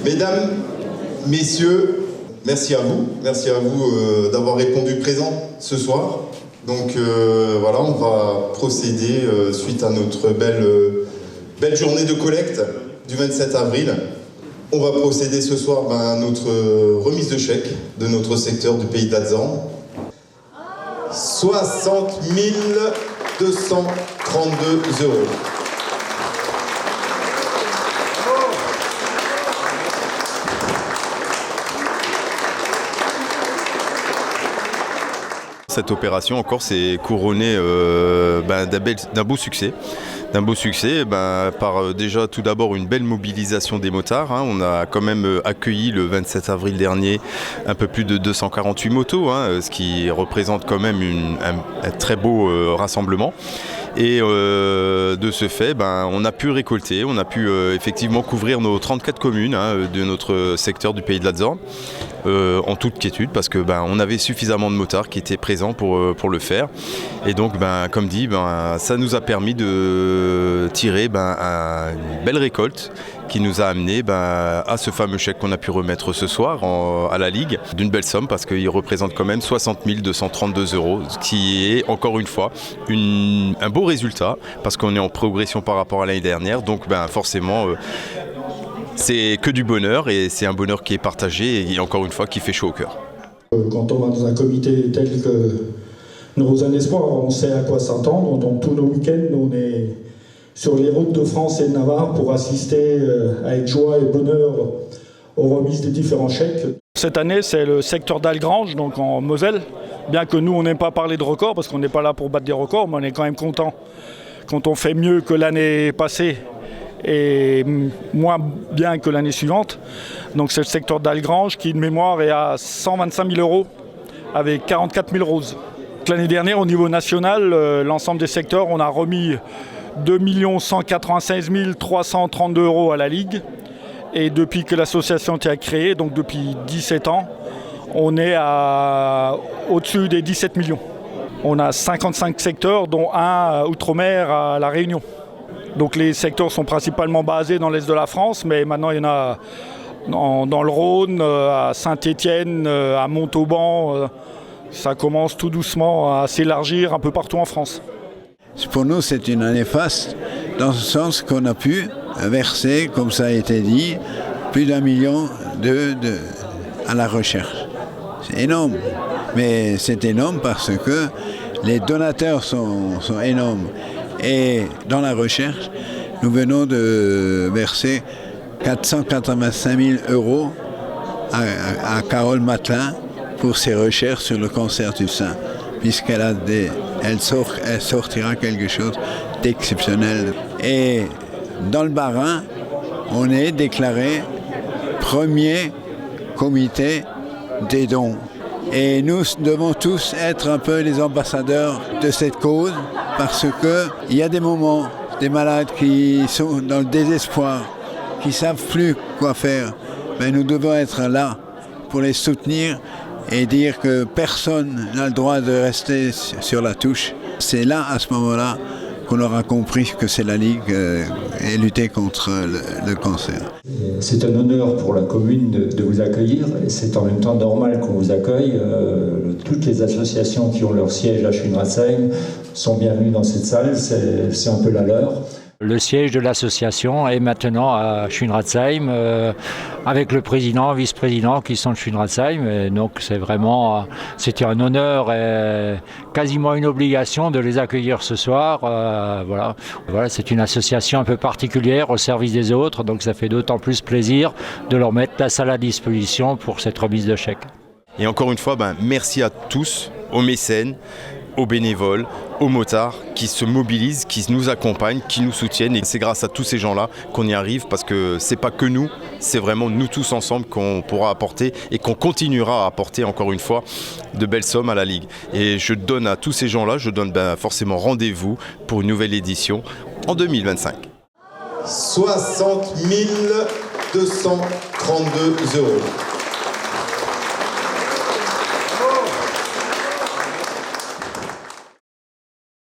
Mesdames, messieurs, merci à vous d'avoir répondu présent ce soir. Donc voilà, on va procéder suite à notre belle journée de collecte du 27 avril. On va procéder ce soir à notre remise de chèque de notre secteur du Pays d'Alzan. 60 232 €. Cette opération encore s'est couronnée d'un beau succès. Par déjà tout d'abord une belle mobilisation des motards. On a quand même accueilli le 27 avril dernier un peu plus de 248 motos, ce qui représente quand même un très beau rassemblement. Et de ce fait, on a pu récolter, on a pu effectivement couvrir nos 34 communes de notre secteur du Pays de l'Alzan en toute quiétude, parce que on avait suffisamment de motards qui étaient présents pour le faire. Et donc, comme dit, ça nous a permis de tirer une belle récolte qui nous a amené à ce fameux chèque qu'on a pu remettre ce soir à la Ligue, d'une belle somme, parce qu'il représente quand même 60 232 €, ce qui est encore une fois un beau résultat, parce qu'on est en progression par rapport à l'année dernière. Donc forcément, c'est que du bonheur, et c'est un bonheur qui est partagé et encore une fois qui fait chaud au cœur. Quand on va dans un comité tel que Neurozen Espoir, on sait à quoi s'attendre. Donc tous nos week-ends, on est sur les routes de France et de Navarre pour assister avec joie et bonheur aux remises des différents chèques. Cette année, c'est le secteur d'Algrange, donc en Moselle. Bien que nous, on n'aime pas parler de records, parce qu'on n'est pas là pour battre des records, mais on est quand même content quand on fait mieux que l'année passée et moins bien que l'année suivante. Donc c'est le secteur d'Algrange qui, de mémoire, est à 125 000 € avec 44 000 roses. L'année dernière, au niveau national, l'ensemble des secteurs, on a remis 2 196 332 € à la Ligue. Et depuis que l'association a été créée, donc depuis 17 ans, on est au-dessus des 17 millions. On a 55 secteurs, dont un outre-mer à La Réunion. Donc les secteurs sont principalement basés dans l'est de la France, mais maintenant il y en a dans le Rhône, à Saint-Étienne, à Montauban. Ça commence tout doucement à s'élargir un peu partout en France. Pour nous, c'est une année faste, dans le sens qu'on a pu verser, comme ça a été dit, plus d'1 million à la recherche. C'est énorme, mais c'est énorme parce que les donateurs sont énormes. Et dans la recherche, nous venons de verser 485 000 € à Carole Matelin pour ses recherches sur le cancer du sein, puisqu'elle sortira quelque chose d'exceptionnel. Et dans le Bas-Rhin, on est déclaré premier comité des dons. Et nous devons tous être un peu les ambassadeurs de cette cause, parce qu'il y a des moments, des malades qui sont dans le désespoir, qui ne savent plus quoi faire. Mais nous devons être là pour les soutenir et dire que personne n'a le droit de rester sur la touche. C'est là, à ce moment-là, qu'on aura compris que c'est la Ligue et lutter contre le cancer. C'est un honneur pour la commune de vous accueillir, et c'est en même temps normal qu'on vous accueille. Toutes les associations qui ont leur siège à Schwinratzheim sont bienvenues dans cette salle, c'est un peu la leur. Le siège de l'association est maintenant à Schwinratzheim, avec le président, vice-président qui sont de Schwinratzheim. Et donc c'était un honneur et quasiment une obligation de les accueillir ce soir. Voilà, c'est une association un peu particulière au service des autres, donc ça fait d'autant plus plaisir de leur mettre la salle à disposition pour cette remise de chèques. Et encore une fois, merci à tous, aux mécènes, aux bénévoles, aux motards qui se mobilisent, qui nous accompagnent, qui nous soutiennent. Et c'est grâce à tous ces gens-là qu'on y arrive, parce que c'est pas que nous, c'est vraiment nous tous ensemble qu'on pourra apporter et qu'on continuera à apporter encore une fois de belles sommes à la Ligue. Et je donne à tous ces gens-là, forcément rendez-vous pour une nouvelle édition en 2025. 60 232 €.